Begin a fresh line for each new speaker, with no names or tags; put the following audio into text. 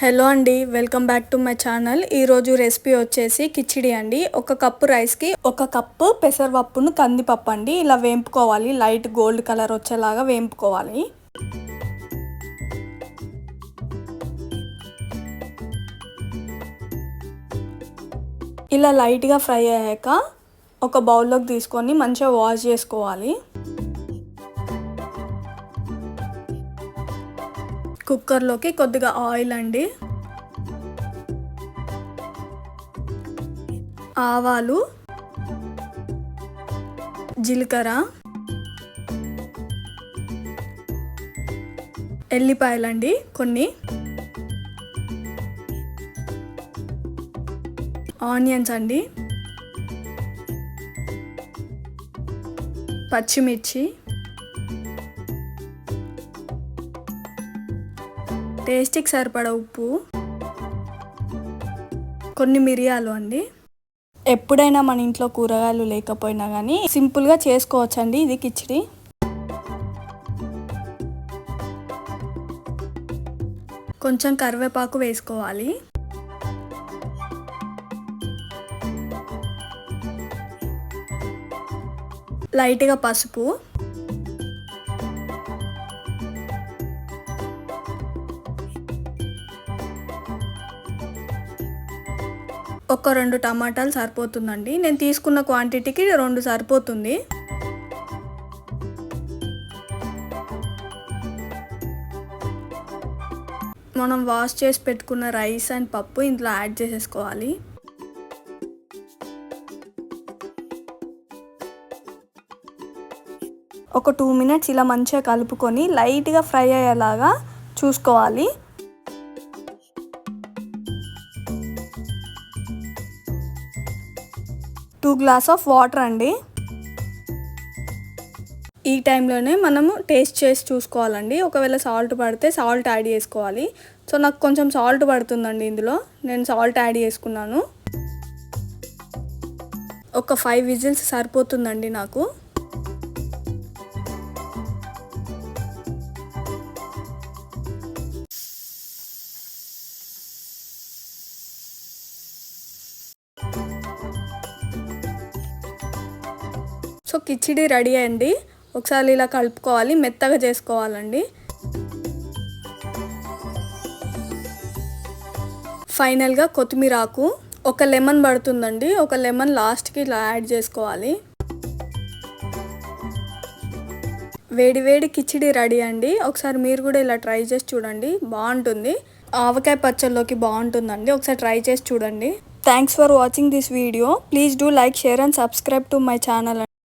Hello అండి, welcome back to my channel. ఈరోజు recipe వచ్చేసి కిచిడి అండి. ఒక కప్పు రైస్కి ఒక కప్పు పెసరపప్పును కందిపప్పు అండి ఇలా వేంపుకోవాలి. లైట్ గోల్డ్ కలర్ వచ్చేలాగా వేంపుకోవాలి. ఇలా లైట్గా ఫ్రై అయ్యాక ఒక బౌల్లోకి తీసుకొని మంచిగా వాష్ చేసుకోవాలి. కుక్కర్లోకి కొద్దిగా ఆయిల్ అండి, ఆవాలు, జీలకర్ర, ఎల్లిపాయలండి కొన్ని, ఆనియన్స్ అండి, పచ్చిమిర్చి, టేస్ట్కి సరిపడా ఉప్పు, కొన్ని మిరియాలు అండి. ఎప్పుడైనా మన ఇంట్లో కూరగాయలు లేకపోయినా కానీ సింపుల్గా చేసుకోవచ్చండి ఇది కిచిడి. కొంచెం కరివేపాకు వేసుకోవాలి. లైట్గా పసుపు, ఒక 2 టమాటాలు సరిపోతుందండి. నేను తీసుకున్న క్వాంటిటీకి 2 సరిపోతుంది. మనం వాష్ చేసి పెట్టుకున్న రైస్ అండ్ పప్పు ఇంట్లో యాడ్ చేసేసుకోవాలి. ఒక 2 మినిట్స్ ఇలా మంచిగా కలుపుకొని లైట్గా ఫ్రై అయ్యేలాగా చూసుకోవాలి. టూ గ్లాస్ ఆఫ్ వాటర్ అండి. ఈ టైంలోనే మనము టేస్ట్ చేసి చూసుకోవాలండి. ఒకవేళ సాల్ట్ పడితే సాల్ట్ యాడ్ చేసుకోవాలి. సో నాకు కొంచెం సాల్ట్ పడుతుందండి ఇందులో, నేను సాల్ట్ యాడ్ చేసుకున్నాను. ఒక 5 విజిల్స్ సరిపోతుందండి నాకు. సో కిచిడి రెడీ అండి. ఒకసారి ఇలా కలుపుకోవాలి, మెత్తగా చేసుకోవాలండి. ఫైనల్గా కొత్తిమీర ఆకు, ఒక లెమన్ పడుతుందండి. ఒక లెమన్ లాస్ట్కి ఇలా యాడ్ చేసుకోవాలి. వేడి వేడి కిచిడి రెడీ అండి. ఒకసారి మీరు కూడా ఇలా ట్రై చేసి చూడండి, బాగుంటుంది. ఆవకాయ పచ్చళ్ళలోకి బాగుంటుందండి. ఒకసారి ట్రై చేసి చూడండి. Thanks for watching this video. Please do like, share and subscribe to my channel.